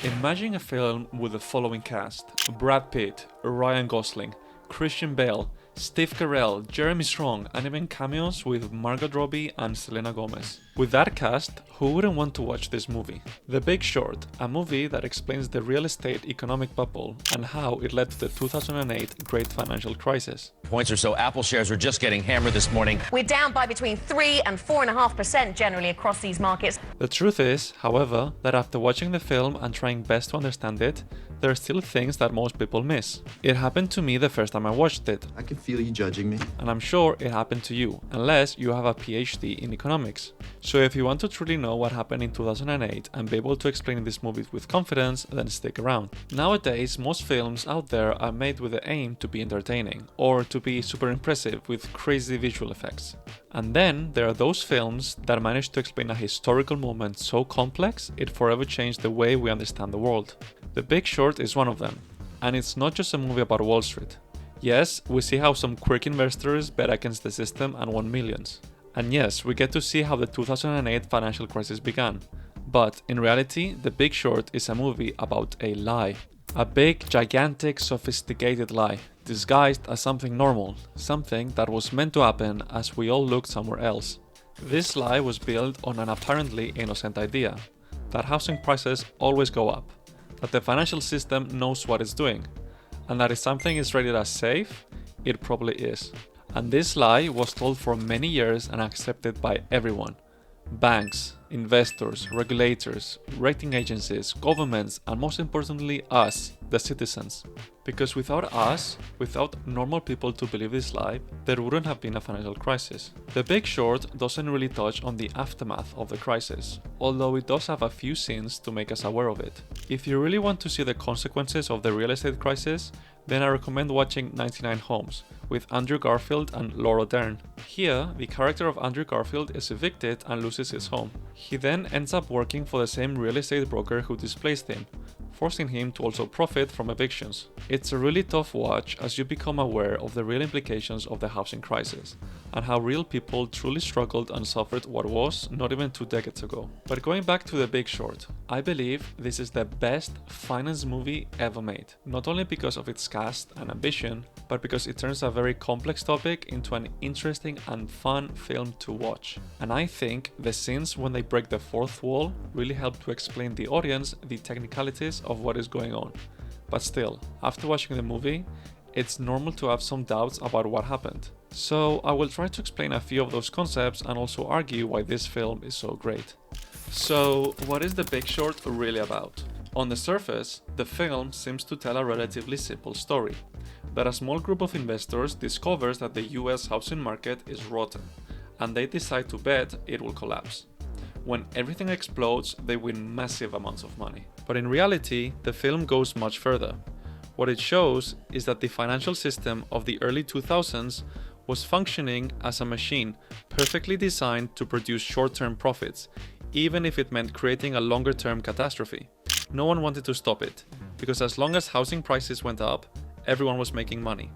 Imagine a film with the following cast: Brad Pitt, Ryan Gosling, Christian Bale, Steve Carell, Jeremy Strong, and even cameos with Margot Robbie and Selena Gomez. With that cast, who wouldn't want to watch this movie? The Big Short, a movie that explains the real estate economic bubble and how it led to the 2008 great financial crisis. Points or so, Apple shares are just getting hammered this morning. We're down by between 3 and 4.5% generally across these markets. The truth is, however, that after watching the film and trying best to understand it, there are still things that most people miss. It happened to me the first time I watched it. I can feel you judging me. And I'm sure it happened to you, unless you have a PhD in economics. So if you want to truly know what happened in 2008 and be able to explain this movie with confidence, then stick around. Nowadays, most films out there are made with the aim to be entertaining, or to be super impressive with crazy visual effects. And then there are those films that manage to explain a historical moment so complex it forever changed the way we understand the world. The Big Short is one of them, and it's not just a movie about Wall Street. Yes, we see how some quirky investors bet against the system and won millions. And yes, we get to see how the 2008 financial crisis began. But in reality, The Big Short is a movie about a lie. A big, gigantic, sophisticated lie, disguised as something normal, something that was meant to happen as we all looked somewhere else. This lie was built on an apparently innocent idea, that housing prices always go up, that the financial system knows what it's doing, and that if something is rated as safe, it probably is. And this lie was told for many years and accepted by everyone. Banks, investors, regulators, rating agencies, governments, and most importantly us, the citizens. Because without us, without normal people to believe this lie, there wouldn't have been a financial crisis. The Big Short doesn't really touch on the aftermath of the crisis, although it does have a few scenes to make us aware of it. If you really want to see the consequences of the real estate crisis, then I recommend watching 99 Homes with Andrew Garfield and Laura Dern. Here, the character of Andrew Garfield is evicted and loses his home. He then ends up working for the same real estate broker who displaced him, forcing him to also profit from evictions. It's a really tough watch as you become aware of the real implications of the housing crisis, and how real people truly struggled and suffered what was not even 2 decades ago. But going back to The Big Short, I believe this is the best finance movie ever made, not only because of its cast and ambition, but because it turns a very complex topic into an interesting and fun film to watch. And I think the scenes when they break the fourth wall really help to explain the audience the technicalities of what is going on. But still, after watching the movie, it's normal to have some doubts about what happened. So I will try to explain a few of those concepts and also argue why this film is so great. So, what is The Big Short really about? On the surface, the film seems to tell a relatively simple story, that a small group of investors discovers that the US housing market is rotten, and they decide to bet it will collapse. When everything explodes, they win massive amounts of money. But in reality, the film goes much further. What it shows is that the financial system of the early 2000s was functioning as a machine perfectly designed to produce short-term profits, even if it meant creating a longer-term catastrophe. No one wanted to stop it, because as long as housing prices went up, everyone was making money.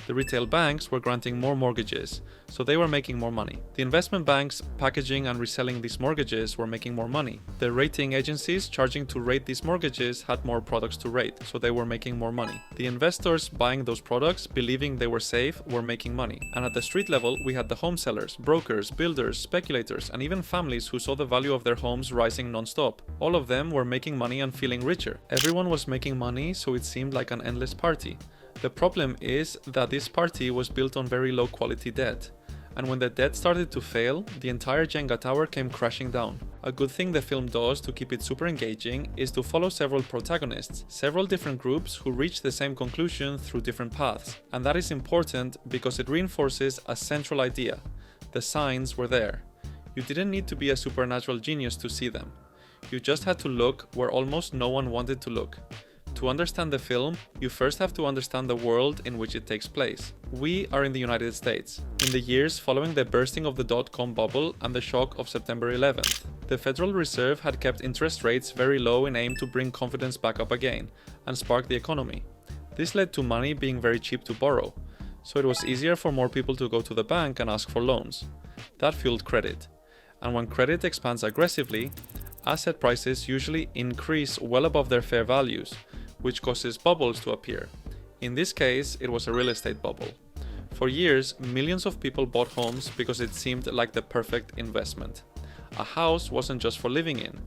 The retail banks were granting more mortgages, so they were making more money. The investment banks packaging and reselling these mortgages were making more money. The rating agencies charging to rate these mortgages had more products to rate, so they were making more money. The investors buying those products, believing they were safe, were making money. And at the street level, we had the home sellers, brokers, builders, speculators, and even families who saw the value of their homes rising non-stop. All of them were making money and feeling richer. Everyone was making money, so it seemed like an endless party. The problem is that this party was built on very low quality debt, and when the debt started to fail, the entire Jenga tower came crashing down. A good thing the film does to keep it super engaging is to follow several protagonists, several different groups who reach the same conclusion through different paths, and that is important because it reinforces a central idea. The signs were there. You didn't need to be a supernatural genius to see them. You just had to look where almost no one wanted to look. To understand the film, you first have to understand the world in which it takes place. We are in the United States, in the years following the bursting of the dot-com bubble and the shock of September 11th. The Federal Reserve had kept interest rates very low in aim to bring confidence back up again and spark the economy. This led to money being very cheap to borrow, so it was easier for more people to go to the bank and ask for loans. That fueled credit. And when credit expands aggressively, asset prices usually increase well above their fair values, which causes bubbles to appear. In this case, it was a real estate bubble. For years, millions of people bought homes because it seemed like the perfect investment. A house wasn't just for living in.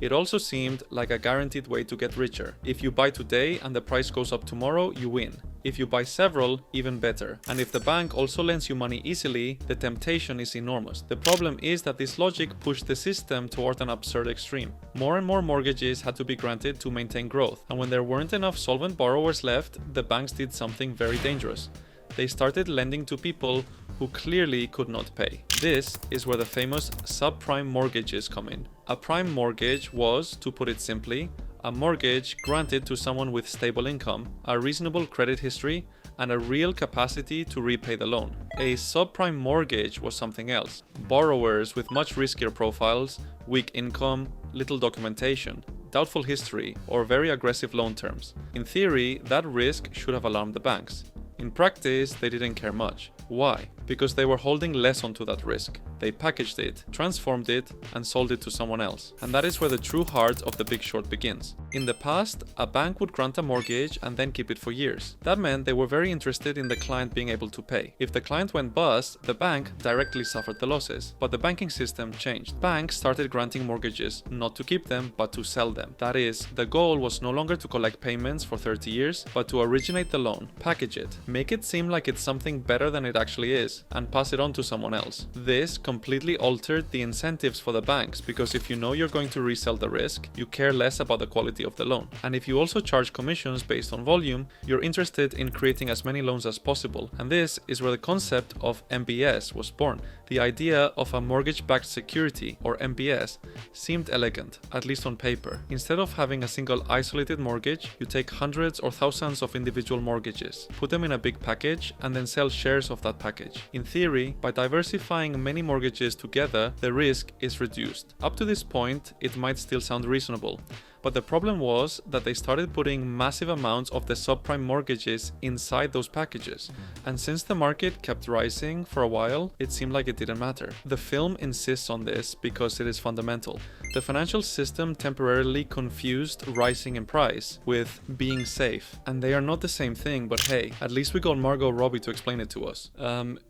It also seemed like a guaranteed way to get richer. If you buy today and the price goes up tomorrow, you win. If you buy several, even better. And if the bank also lends you money easily, the temptation is enormous. The problem is that this logic pushed the system toward an absurd extreme. More and more mortgages had to be granted to maintain growth. And when there weren't enough solvent borrowers left, the banks did something very dangerous. They started lending to people who clearly could not pay. This is where the famous subprime mortgages come in. A prime mortgage was, to put it simply, a mortgage granted to someone with stable income, a reasonable credit history, and a real capacity to repay the loan. A subprime mortgage was something else. Borrowers with much riskier profiles, weak income, little documentation, doubtful history, or very aggressive loan terms. In theory, that risk should have alarmed the banks. In practice, they didn't care much. Why? Because they were holding less onto that risk. They packaged it, transformed it, and sold it to someone else. And that is where the true heart of the Big Short begins. In the past, a bank would grant a mortgage and then keep it for years. That meant they were very interested in the client being able to pay. If the client went bust, the bank directly suffered the losses. But the banking system changed. Banks started granting mortgages, not to keep them, but to sell them. That is, the goal was no longer to collect payments for 30 years, but to originate the loan, package it, make it seem like it's something better than it actually is, and pass it on to someone else. This completely altered the incentives for the banks, because if you know you're going to resell the risk, you care less about the quality of the loan. And if you also charge commissions based on volume, you're interested in creating as many loans as possible. And this is where the concept of MBS was born. The idea of a mortgage-backed security, or MBS, seemed elegant, at least on paper. Instead of having a single isolated mortgage, you take hundreds or thousands of individual mortgages, put them in a big package, and then sell shares of that package. In theory, by diversifying many mortgages together, the risk is reduced. Up to this point, it might still sound reasonable. But the problem was that they started putting massive amounts of the subprime mortgages inside those packages. And since the market kept rising for a while, it seemed like it didn't matter. The film insists on this because it is fundamental. The financial system temporarily confused rising in price with being safe. And they are not the same thing, but hey, at least we got Margot Robbie to explain it to us.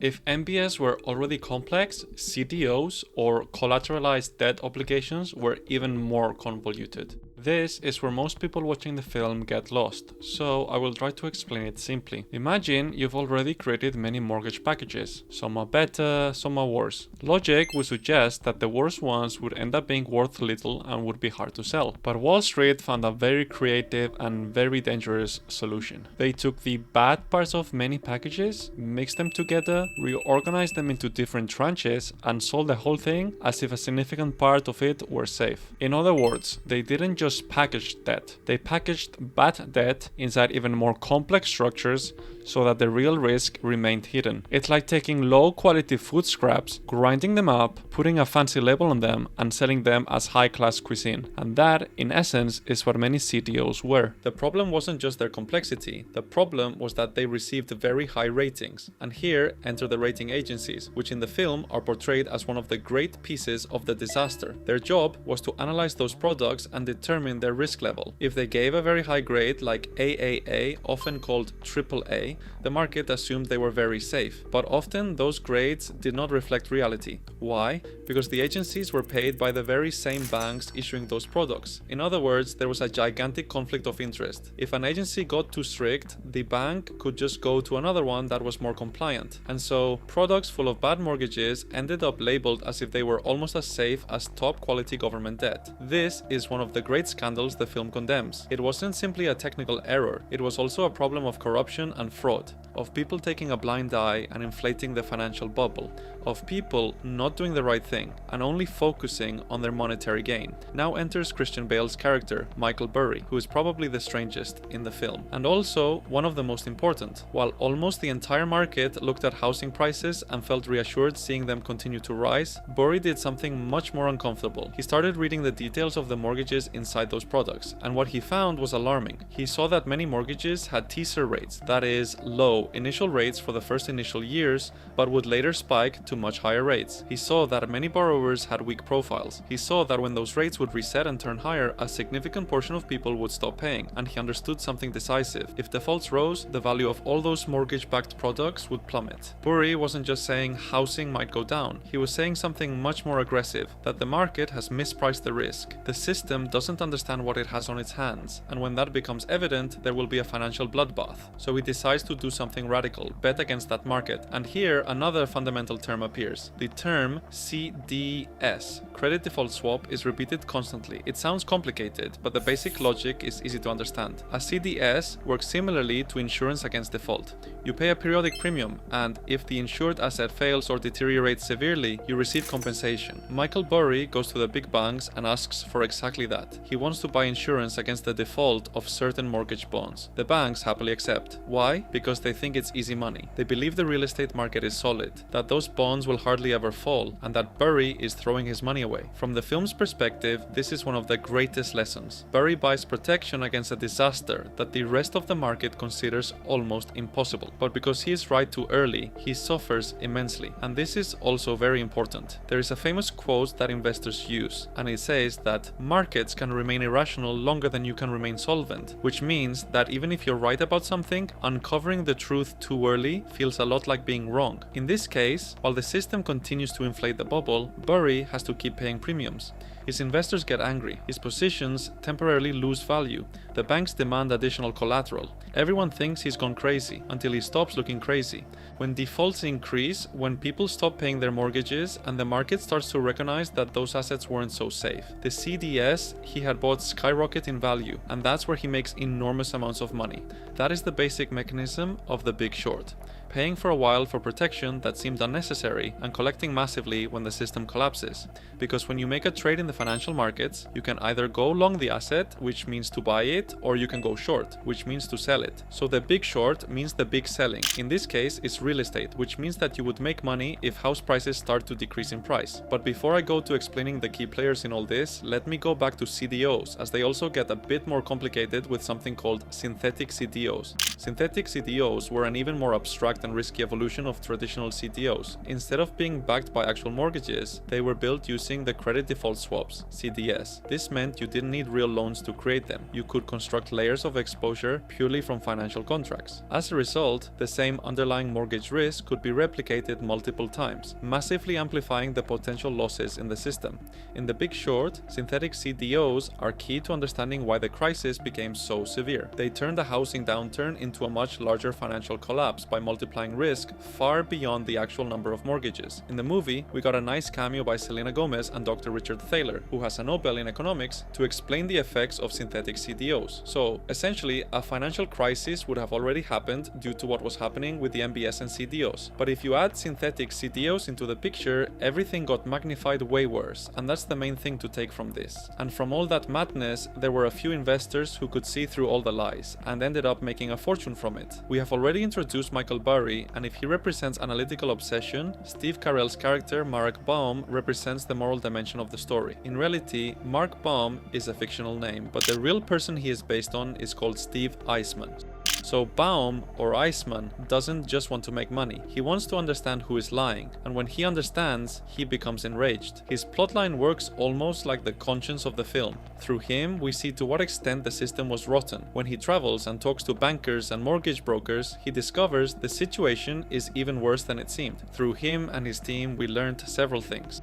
If MBS were already complex, CDOs, or collateralized debt obligations, were even more convoluted. This is where most people watching the film get lost, so I will try to explain it simply. Imagine you've already created many mortgage packages. Some are better, some are worse. Logic would suggest that the worst ones would end up being worth little and would be hard to sell. But Wall Street found a very creative and very dangerous solution. They took the bad parts of many packages, mixed them together, reorganized them into different tranches, and sold the whole thing as if a significant part of it were safe. In other words, they didn't just packaged debt. They packaged bad debt inside even more complex structures so that the real risk remained hidden. It's like taking low quality food scraps, grinding them up, putting a fancy label on them, and selling them as high class cuisine. And that, in essence, is what many CDOs were. The problem wasn't just their complexity. The problem was that they received very high ratings. And here enter the rating agencies, which in the film are portrayed as one of the great pieces of the disaster. Their job was to analyze those products and determine their risk level. If they gave a very high grade like AAA, often called AAA, the market assumed they were very safe. But often those grades did not reflect reality. Why? Because the agencies were paid by the very same banks issuing those products. In other words, there was a gigantic conflict of interest. If an agency got too strict, the bank could just go to another one that was more compliant. And so products full of bad mortgages ended up labeled as if they were almost as safe as top quality government debt. This is one of the great scandals the film condemns. It wasn't simply a technical error, it was also a problem of corruption and fraud, of people taking a blind eye and inflating the financial bubble, of people not doing the right thing and only focusing on their monetary gain. Now enters Christian Bale's character, Michael Burry, who is probably the strangest in the film, and also one of the most important. While almost the entire market looked at housing prices and felt reassured seeing them continue to rise, Burry did something much more uncomfortable. He started reading the details of the mortgages inside those products, and what he found was alarming. He saw that many mortgages had teaser rates, that is, low low initial rates for the first initial years, but would later spike to much higher rates. He saw that many borrowers had weak profiles. He saw that when those rates would reset and turn higher, a significant portion of people would stop paying, and he understood something decisive. If defaults rose, the value of all those mortgage-backed products would plummet. Burry wasn't just saying housing might go down, he was saying something much more aggressive, that the market has mispriced the risk. The system doesn't understand what it has on its hands, and when that becomes evident, there will be a financial bloodbath. So he decides to do something radical, bet against that market, and here another fundamental term appears. The term CDS, credit default swap, is repeated constantly. It sounds complicated, but the basic logic is easy to understand. A CDS works similarly to insurance against default. You pay a periodic premium, and if the insured asset fails or deteriorates severely, you receive compensation. Michael Burry goes to the big banks and asks for exactly that. He wants to buy insurance against the default of certain mortgage bonds. The banks happily accept. Why? Because they think it's easy money. They believe the real estate market is solid, that those bonds will hardly ever fall, and that Burry is throwing his money away. From the film's perspective, this is one of the greatest lessons. Burry buys protection against a disaster that the rest of the market considers almost impossible. But because he is right too early, he suffers immensely. And this is also very important. There is a famous quote that investors use, and it says that markets can remain irrational longer than you can remain solvent, which means that even if you're right about something, uncovering the truth too early feels a lot like being wrong. In this case, while the system continues to inflate the bubble, Burry has to keep paying premiums. His investors get angry, his positions temporarily lose value, the banks demand additional collateral. Everyone thinks he's gone crazy, until he stops looking crazy. When defaults increase, when people stop paying their mortgages, and the market starts to recognize that those assets weren't so safe. The CDS he had bought skyrocket in value, and that's where he makes enormous amounts of money. That is the basic mechanism of The Big Short. Paying for a while for protection that seemed unnecessary and collecting massively when the system collapses. Because when you make a trade in the financial markets, you can either go long the asset, which means to buy it, or you can go short, which means to sell it. So the big short means the big selling. In this case, it's real estate, which means that you would make money if house prices start to decrease in price. But before I go to explaining the key players in all this, let me go back to CDOs, as they also get a bit more complicated with something called synthetic CDOs. Synthetic CDOs were an even more abstract and risky evolution of traditional CDOs. Instead of being backed by actual mortgages, they were built using the credit default swaps, CDS. This meant you didn't need real loans to create them. You could construct layers of exposure purely from financial contracts. As a result, the same underlying mortgage risk could be replicated multiple times, massively amplifying the potential losses in the system. In The Big Short, synthetic CDOs are key to understanding why the crisis became so severe. They turned the housing downturn into a much larger financial collapse by multiplying risk far beyond the actual number of mortgages. In the movie, we got a nice cameo by Selena Gomez and Dr. Richard Thaler, who has a Nobel in economics, to explain the effects of synthetic CDOs. So, essentially, a financial crisis would have already happened due to what was happening with the MBS and CDOs. But if you add synthetic CDOs into the picture, everything got magnified way worse, and that's the main thing to take from this. And from all that madness, there were a few investors who could see through all the lies, and ended up making a fortune from it. We have already introduced Michael Burry, and if he represents analytical obsession, Steve Carell's character Mark Baum represents the moral dimension of the story. In reality, Mark Baum is a fictional name, but the real person he is based on is called Steve Eisman. So Baum, or Eisman, doesn't just want to make money. He wants to understand who is lying, and when he understands, he becomes enraged. His plotline works almost like the conscience of the film. Through him, we see to what extent the system was rotten. When he travels and talks to bankers and mortgage brokers, he discovers the situation is even worse than it seemed. Through him and his team, we learned several things.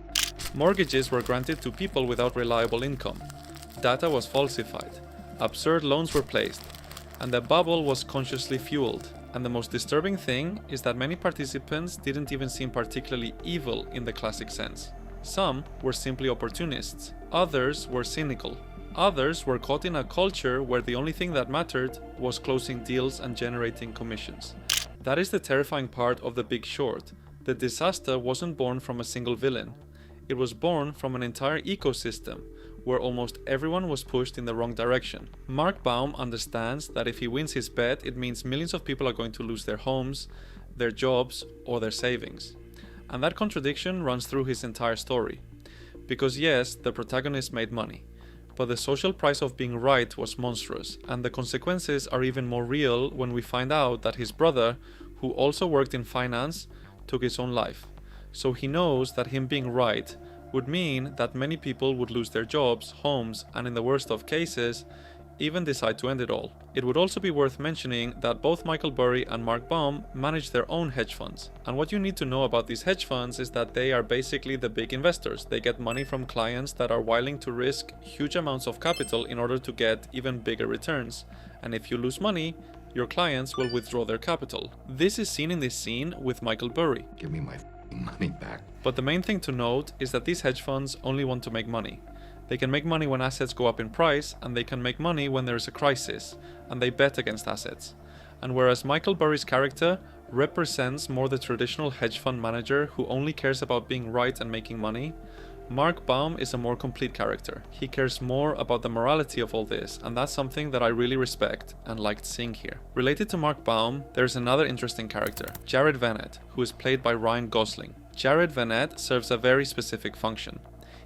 Mortgages were granted to people without reliable income. Data was falsified. Absurd loans were placed. And the bubble was consciously fueled. And the most disturbing thing is that many participants didn't even seem particularly evil in the classic sense. Some were simply opportunists. Others were cynical. Others were caught in a culture where the only thing that mattered was closing deals and generating commissions. That is the terrifying part of The Big Short. The disaster wasn't born from a single villain. It was born from an entire ecosystem, where almost everyone was pushed in the wrong direction. Mark Baum understands that if he wins his bet, it means millions of people are going to lose their homes, their jobs, or their savings. And that contradiction runs through his entire story. Because yes, the protagonist made money, but the social price of being right was monstrous, and the consequences are even more real when we find out that his brother, who also worked in finance, took his own life. So he knows that him being right would mean that many people would lose their jobs, homes, and in the worst of cases, even decide to end it all. It would also be worth mentioning that both Michael Burry and Mark Baum manage their own hedge funds. And what you need to know about these hedge funds is that they are basically the big investors. They get money from clients that are willing to risk huge amounts of capital in order to get even bigger returns. And if you lose money, your clients will withdraw their capital. This is seen in this scene with Michael Burry. Give me my money back. But the main thing to note is that these hedge funds only want to make money. They can make money when assets go up in price, and they can make money when there is a crisis, and they bet against assets. And whereas Michael Burry's character represents more the traditional hedge fund manager who only cares about being right and making money, Mark Baum is a more complete character. He cares more about the morality of all this, and that's something that I really respect and liked seeing here. Related to Mark Baum, there's another interesting character, Jared Vanett, who is played by Ryan Gosling. Jared Vanett serves a very specific function.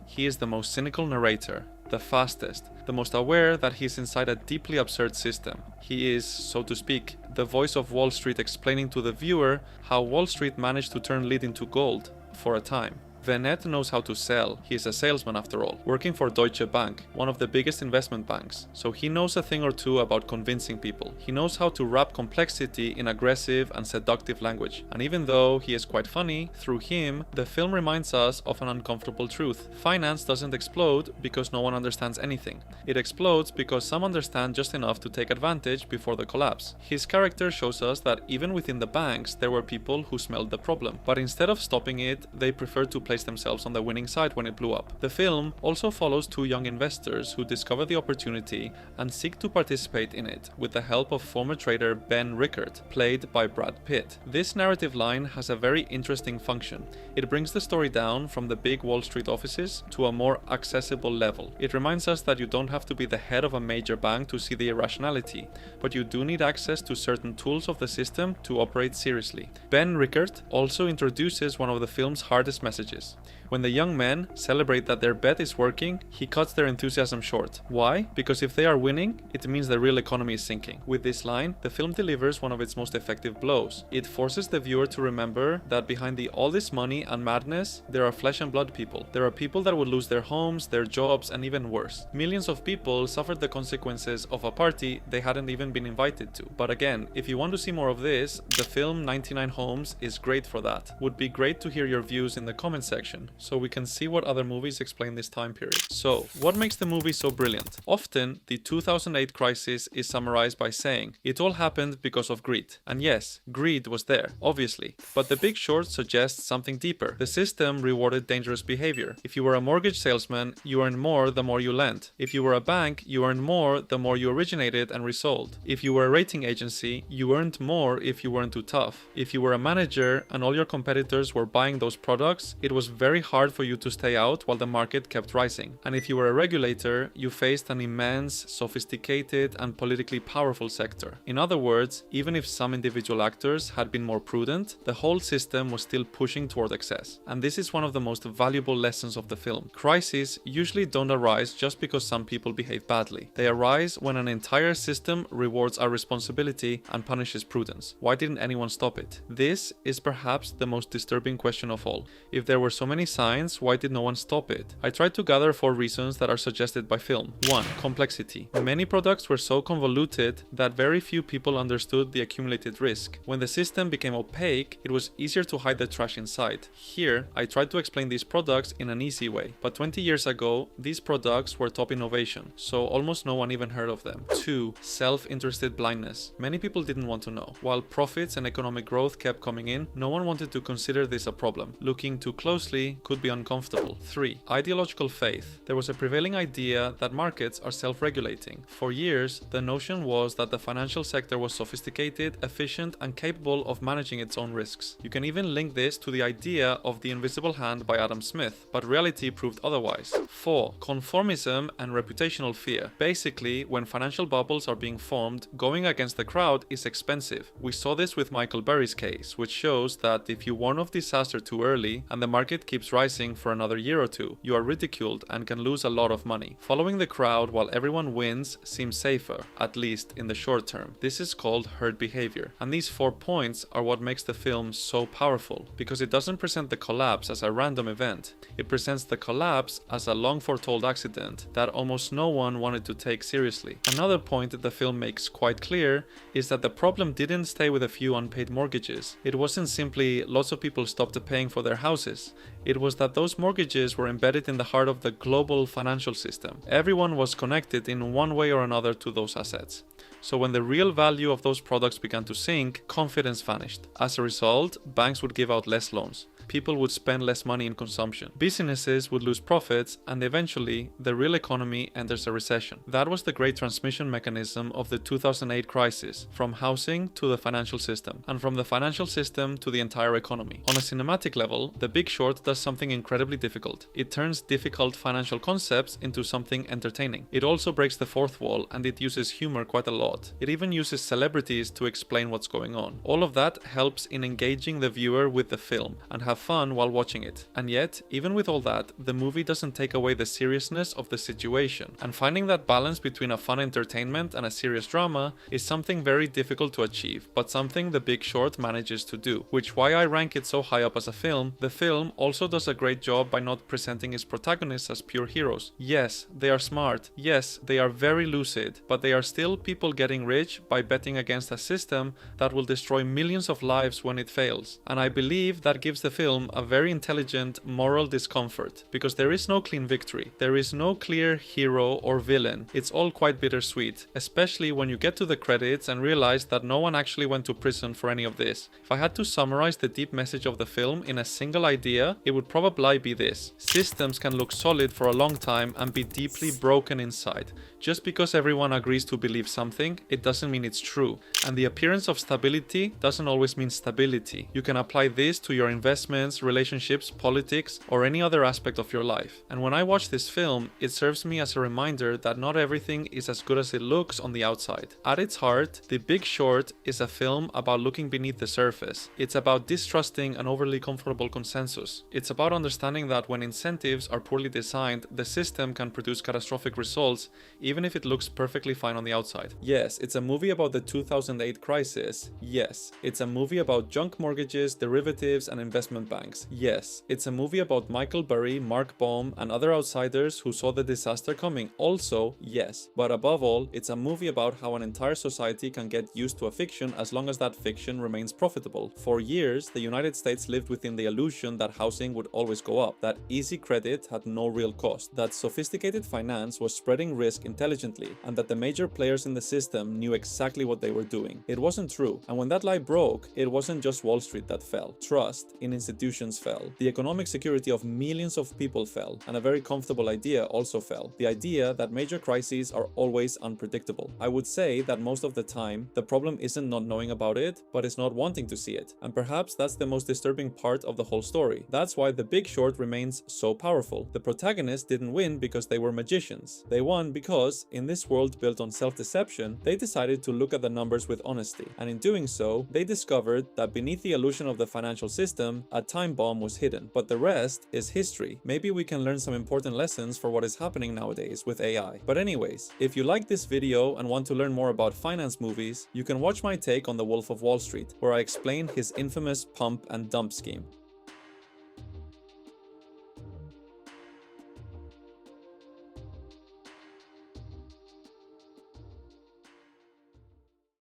He is the most cynical narrator, the fastest, the most aware that he's inside a deeply absurd system. He is, so to speak, the voice of Wall Street explaining to the viewer how Wall Street managed to turn lead into gold for a time. Vanett knows how to sell. He is a salesman after all, working for Deutsche Bank, one of the biggest investment banks. So he knows a thing or two about convincing people. He knows how to wrap complexity in aggressive and seductive language. And even though he is quite funny, through him, the film reminds us of an uncomfortable truth. Finance doesn't explode because no one understands anything. It explodes because some understand just enough to take advantage before the collapse. His character shows us that even within the banks, there were people who smelled the problem. But instead of stopping it, they preferred to place themselves on the winning side when it blew up. The film also follows two young investors who discover the opportunity and seek to participate in it with the help of former trader Ben Rickert, played by Brad Pitt. This narrative line has a very interesting function. It brings the story down from the big Wall Street offices to a more accessible level. It reminds us that you don't have to be the head of a major bank to see the irrationality, but you do need access to certain tools of the system to operate seriously. Ben Rickert also introduces one of the film's hardest messages. When the young men celebrate that their bet is working, he cuts their enthusiasm short. Why? Because if they are winning, it means the real economy is sinking. With this line, the film delivers one of its most effective blows. It forces the viewer to remember that behind all this money and madness, there are flesh and blood people. There are people that would lose their homes, their jobs, and even worse. Millions of people suffered the consequences of a party they hadn't even been invited to. But again, if you want to see more of this, the film 99 Homes is great for that. Would be great to hear your views in the comment section, so we can see what other movies explain this time period. So, what makes the movie so brilliant? Often, the 2008 crisis is summarized by saying, it all happened because of greed. And yes, greed was there, obviously. But The Big Short suggests something deeper. The system rewarded dangerous behavior. If you were a mortgage salesman, you earned more the more you lent. If you were a bank, you earned more the more you originated and resold. If you were a rating agency, you earned more if you weren't too tough. If you were a manager and all your competitors were buying those products, it was very hard for you to stay out while the market kept rising. And if you were a regulator, you faced an immense, sophisticated, and politically powerful sector. In other words, even if some individual actors had been more prudent, the whole system was still pushing toward excess. And this is one of the most valuable lessons of the film. Crises usually don't arise just because some people behave badly. They arise when an entire system rewards our responsibility and punishes prudence. Why didn't anyone stop it? This is perhaps the most disturbing question of all. If there were so many signs, why did no one stop it? I tried to gather 4 reasons that are suggested by film. 1. Complexity. Many products were so convoluted that very few people understood the accumulated risk. When the system became opaque, it was easier to hide the trash inside. Here, I tried to explain these products in an easy way, but 20 years ago, these products were top innovation, so almost no one even heard of them. 2. Self-interested blindness. Many people didn't want to know. While profits and economic growth kept coming in, no one wanted to consider this a problem. Looking too closely could be uncomfortable. 3. Ideological faith. There was a prevailing idea that markets are self-regulating. For years, the notion was that the financial sector was sophisticated, efficient, and capable of managing its own risks. You can even link this to the idea of the invisible hand by Adam Smith, but reality proved otherwise. 4. Conformism and reputational fear. Basically, when financial bubbles are being formed, going against the crowd is expensive. We saw this with Michael Burry's case, which shows that if you warn of disaster too early and the market market keeps rising for another year or two, you are ridiculed and can lose a lot of money. Following the crowd while everyone wins seems safer, at least in the short term. This is called herd behavior. And these 4 points are what makes the film so powerful, because it doesn't present the collapse as a random event. It presents the collapse as a long foretold accident that almost no one wanted to take seriously. Another point that the film makes quite clear is that the problem didn't stay with a few unpaid mortgages. It wasn't simply lots of people stopped paying for their houses. It was that those mortgages were embedded in the heart of the global financial system. Everyone was connected in one way or another to those assets. So when the real value of those products began to sink, confidence vanished. As a result, banks would give out less loans. People would spend less money in consumption. Businesses would lose profits, and eventually, the real economy enters a recession. That was the great transmission mechanism of the 2008 crisis, from housing to the financial system, and from the financial system to the entire economy. On a cinematic level, The Big Short does something incredibly difficult. It turns difficult financial concepts into something entertaining. It also breaks the fourth wall, and it uses humor quite a lot. It even uses celebrities to explain what's going on. All of that helps in engaging the viewer with the film, and have fun while watching it. And yet, even with all that, the movie doesn't take away the seriousness of the situation. And finding that balance between a fun entertainment and a serious drama is something very difficult to achieve, but something The Big Short manages to do. Which why I rank it so high up as a film. The film also does a great job by not presenting its protagonists as pure heroes. Yes, they are smart. Yes, they are very lucid, but they are still people getting rich by betting against a system that will destroy millions of lives when it fails. And I believe that gives the film a very intelligent moral discomfort, because there is no clean victory. There is no clear hero or villain. It's all quite bittersweet, especially when you get to the credits and realize that no one actually went to prison for any of this. If I had to summarize the deep message of the film in a single idea, it would probably be this. Systems can look solid for a long time and be deeply broken inside. Just because everyone agrees to believe something, it doesn't mean it's true. And the appearance of stability doesn't always mean stability. You can apply this to your investments, relationships, politics, or any other aspect of your life. And when I watch this film, it serves me as a reminder that not everything is as good as it looks on the outside. At its heart, The Big Short is a film about looking beneath the surface. It's about distrusting an overly comfortable consensus. It's about understanding that when incentives are poorly designed, the system can produce catastrophic results, even if it looks perfectly fine on the outside. Yes, it's a movie about the 2008 crisis. Yes, it's a movie about junk mortgages, derivatives, and investment banks. Yes, it's a movie about Michael Burry, Mark Baum, and other outsiders who saw the disaster coming. Also, yes. But above all, it's a movie about how an entire society can get used to a fiction as long as that fiction remains profitable. For years, the United States lived within the illusion that housing would always go up, that easy credit had no real cost, that sophisticated finance was spreading risk intelligently, and that the major players in the system knew exactly what they were doing. It wasn't true, and when that lie broke, it wasn't just Wall Street that fell. Trust in institutions fell. The economic security of millions of people fell, and a very comfortable idea also fell. The idea that major crises are always unpredictable. I would say that most of the time, the problem isn't not knowing about it, but it's not wanting to see it. And perhaps that's the most disturbing part of the whole story. That's why The Big Short remains so powerful. The protagonists didn't win because they were magicians. They won because, in this world built on self-deception, they decided to look at the numbers with honesty. And in doing so, they discovered that beneath the illusion of the financial system, a time bomb was hidden. But the rest is history. Maybe we can learn some important lessons for what is happening nowadays with AI. But anyways, if you like this video and want to learn more about finance movies, you can watch my take on The Wolf of Wall Street, where I explain his infamous pump and dump scheme.